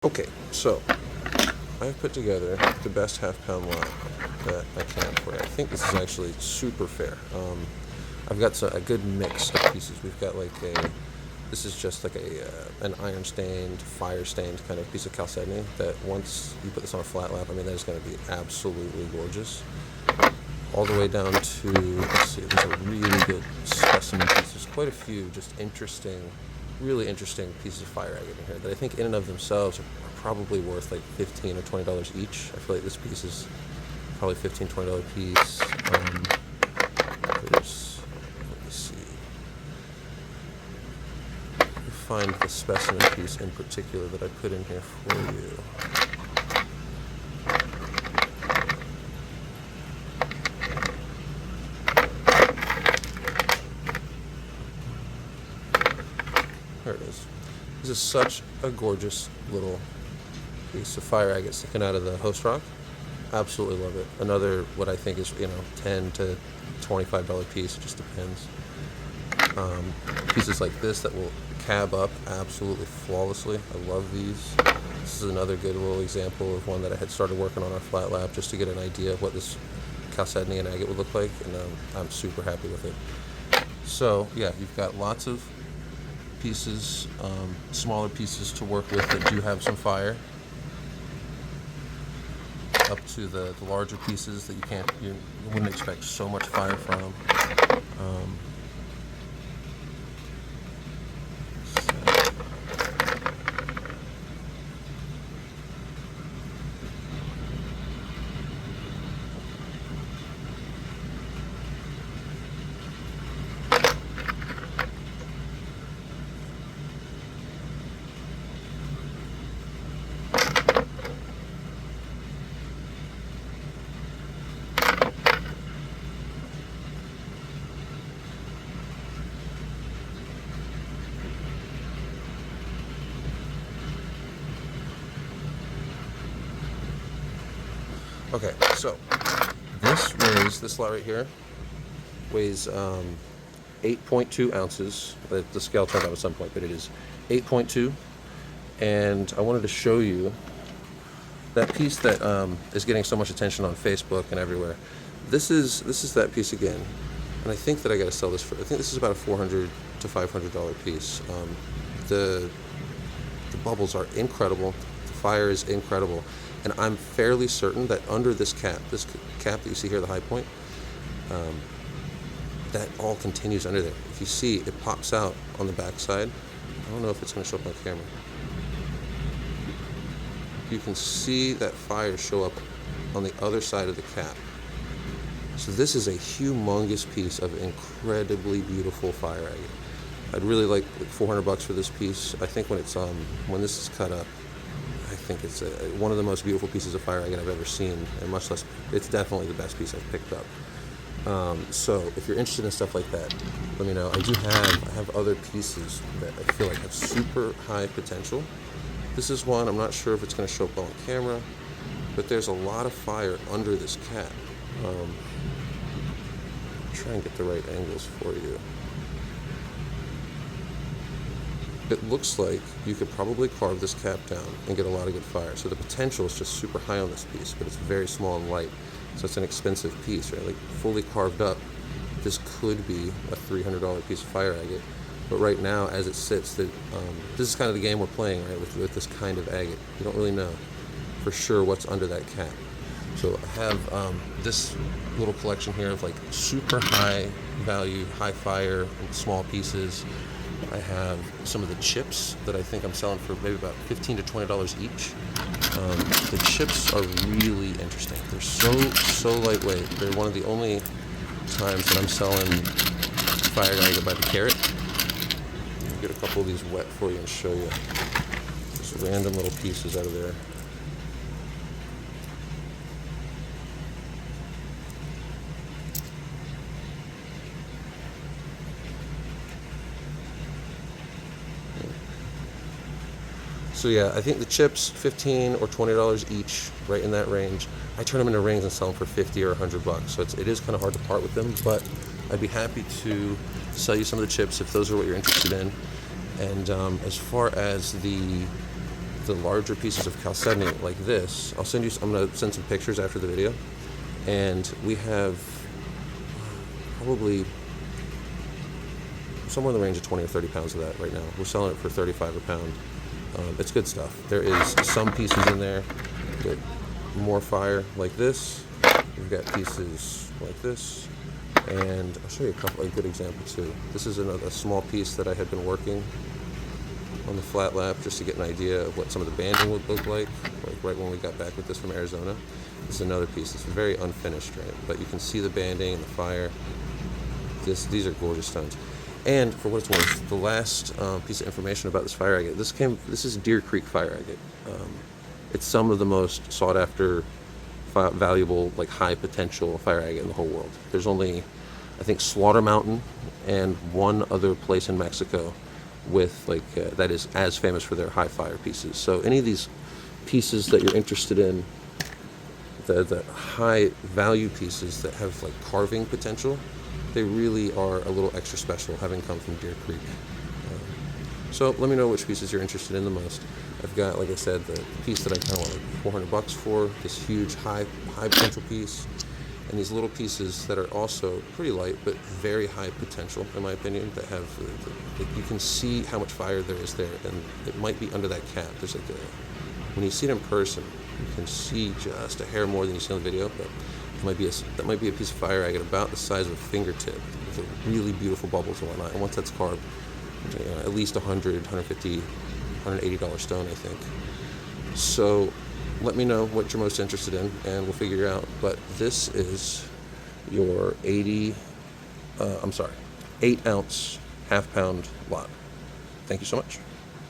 Okay, so I've put together the best half-pound line that I can for you. I think this is actually super fair. I've got a good mix of pieces. We've got this is just like an iron-stained, fire-stained kind of piece of chalcedony that once you put this on a flat lap, I mean, that is going to be absolutely gorgeous. All the way down to, let's see, these are really good specimen pieces. Quite a few just really interesting pieces of fire agate in here that I think in and of themselves are probably worth like $15 or $20 each. I feel like this piece is probably $15, $20 piece. Let me see. Let me find the specimen piece in particular that I put in here for you. There it is. This is such a gorgeous little piece of fire agate sticking out of the host rock. Absolutely love it. Another, what I think is, $10 to $25 piece. It just depends. Pieces like this that will cab up absolutely flawlessly. I love these. This is another good little example of one that I had started working on our flat lap just to get an idea of what this chalcedony and agate would look like, and I'm super happy with it. So yeah, you've got lots of pieces, smaller pieces to work with that do have some fire, up to the larger pieces that you wouldn't expect so much fire from. Okay, so this lot right here weighs 8.2 ounces. The scale turned out at some point, but it is 8.2. And I wanted to show you that piece that is getting so much attention on Facebook and everywhere. This is that piece again, and I think that I got to sell this for. I think this is about a $400 to $500 piece. The bubbles are incredible. The fire is incredible. And I'm fairly certain that under this cap that you see here, the high point, that all continues under there. If you see, it pops out on the back side. I don't know if it's going to show up on camera. You can see that fire show up on the other side of the cap. So this is a humongous piece of incredibly beautiful fire agate. I'd really like $400 for this piece. I think when this is cut up, I think it's one of the most beautiful pieces of fire agate I've ever seen, and much less, it's definitely the best piece I've picked up. So if you're interested in stuff like that, let me know. I have other pieces that I feel like have super high potential. This is one, I'm not sure if it's going to show up on camera, but there's a lot of fire under this cap. Try and get the right angles for you. It looks like you could probably carve this cap down and get a lot of good fire. So the potential is just super high on this piece, but it's very small and light. So it's an expensive piece, right? Like fully carved up, this could be a $300 piece of fire agate. But right now, as it sits, this is kind of the game we're playing, right? With this kind of agate. You don't really know for sure what's under that cap. So I have this little collection here of like super high value, high fire, and small pieces. I have some of the chips that I think I'm selling for maybe about $15 to $20 each. The chips are really interesting. They're so lightweight. They're one of the only times that I'm selling fire agate by the carat. I'll get a couple of these wet for you and show you just random little pieces out of there. So yeah, I think the chips, $15 or $20 each, right in that range. I turn them into rings and sell them for $50 or $100. So it is kind of hard to part with them, but I'd be happy to sell you some of the chips if those are what you're interested in. And as far as the the larger pieces of chalcedony like this, I'm going to send some pictures after the video, and we have probably somewhere in the range of 20 or 30 pounds of that right now. We're selling it for 35 a pound. It's good stuff. There is some pieces in there that more fire like this. We've got pieces like this, and I'll show you a good example too. This is a small piece that I had been working on the flat lap just to get an idea of what some of the banding would look like right when we got back with this from Arizona. This is another piece that's very unfinished, right? But you can see the banding and the fire. These are gorgeous stones. And for what it's worth, the last piece of information about this fire agate, this is Deer Creek fire agate. It's some of the most sought after, valuable, like high potential fire agate in the whole world. There's only, I think, Slaughter Mountain and one other place in Mexico with that is as famous for their high fire pieces. So any of these pieces that you're interested in, the high value pieces that have like carving potential, they really are a little extra special, having come from Deer Creek. So let me know which pieces you're interested in the most. I've got, like I said, the piece that I kind of want like $400 for, this huge high potential piece, and these little pieces that are also pretty light but very high potential, in my opinion, that have, you can see how much fire there is there, and it might be under that cap. There's when you see it in person, you can see just a hair more than you see on the video, but that might be a piece of fire agate about the size of a fingertip with a really beautiful bubbles and whatnot. And once that's carved, at least $100, $150, $180 stone, I think. So let me know what you're most interested in, and we'll figure it out. But this is your 8-ounce, half-pound lot. Thank you so much.